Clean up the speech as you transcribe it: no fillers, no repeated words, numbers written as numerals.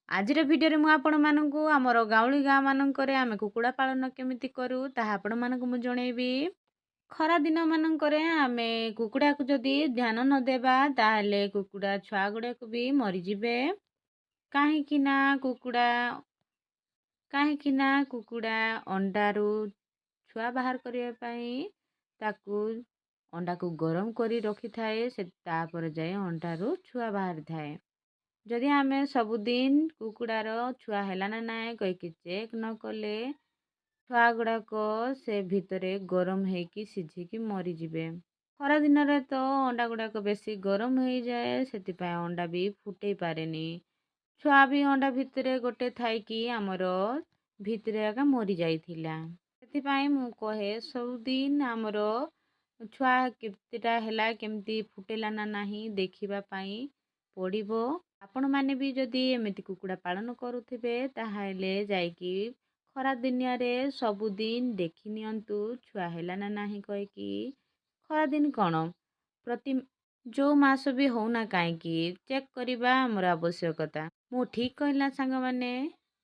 ଆଜିର ଭିଡ଼ିଓରେ ମୁଁ ଆପଣମାନଙ୍କୁ ଆମର ଗାଉଁଲି ଗାଁ ମାନଙ୍କରେ ଆମେ କୁକୁଡ଼ା ପାଳନ କେମିତି କରୁ ତାହା ଆପଣମାନଙ୍କୁ ମୁଁ ଜଣେଇବି। ଖରା ଦିନ ମାନଙ୍କରେ ଆମେ କୁକୁଡ଼ାକୁ ଯଦି ଧ୍ୟାନ ନ ଦେବା ତାହେଲେ କୁକୁଡ଼ା ଛୁଆ ଗୁଡ଼ାକ ବି ମରିଯିବେ। କାହିଁକି ନା କୁକୁଡ଼ା ଅଣ୍ଡାରୁ ଛୁଆ ବାହାର କରିବା ପାଇଁ ତାକୁ ଅଣ୍ଡାକୁ ଗରମ କରି ରଖିଥାଏ, ସେ ତାପରେ ଯାଇ ଅଣ୍ଡାରୁ ଛୁଆ ବାହାରିଥାଏ। ଯଦି ଆମେ ସବୁଦିନ କୁକୁଡ଼ାର ଛୁଆ ହେଲା ନା ନାହିଁ କହିକି ଚେକ୍ ନ କଲେ ଛୁଆ ଗୁଡ଼ାକ ସେ ଭିତରେ ଗରମ ହେଇକି ସିଝିକି ମରିଯିବେ। ଖରା ଦିନରେ ତ ଅଣ୍ଡା ଗୁଡ଼ାକ ବେଶୀ ଗରମ ହେଇଯାଏ, ସେଥିପାଇଁ ଅଣ୍ଡା ବି ଫୁଟେଇ ପାରେନି। ଛୁଆ ବି ଅଣ୍ଡା ଭିତରେ ଗୋଟେ ଥାଇକି ଆମର ଭିତରେ ଏକା ମରିଯାଇଥିଲା। ସେଥିପାଇଁ ମୁଁ କହେ ସବୁଦିନ ଆମର ଛୁଆ କେତେଟା ହେଲା, କେମିତି ଫୁଟେଇଲା ନା ନାହିଁ ଦେଖିବା ପାଇଁ ପଡ଼ିବ। ଆପଣମାନେ ବି ଯଦି ଏମିତି କୁକୁଡ଼ା ପାଳନ କରୁଥିବେ ତାହେଲେ ଯାଇକି ଖରା ଦିନିଆରେ ସବୁଦିନ ଦେଖି ନିଅନ୍ତୁ ଛୁଆ ହେଲା ନା ନାହିଁ କହିକି। ଖରାଦିନ କ'ଣ ପ୍ରତି ଯେଉଁ ମାସ ବି ହଉନା କାହିଁକି ଚେକ୍ କରିବା ଆମର ଆବଶ୍ୟକତା। ମୁଁ ଠିକ୍ କହିଲା ସାଙ୍ଗମାନେ?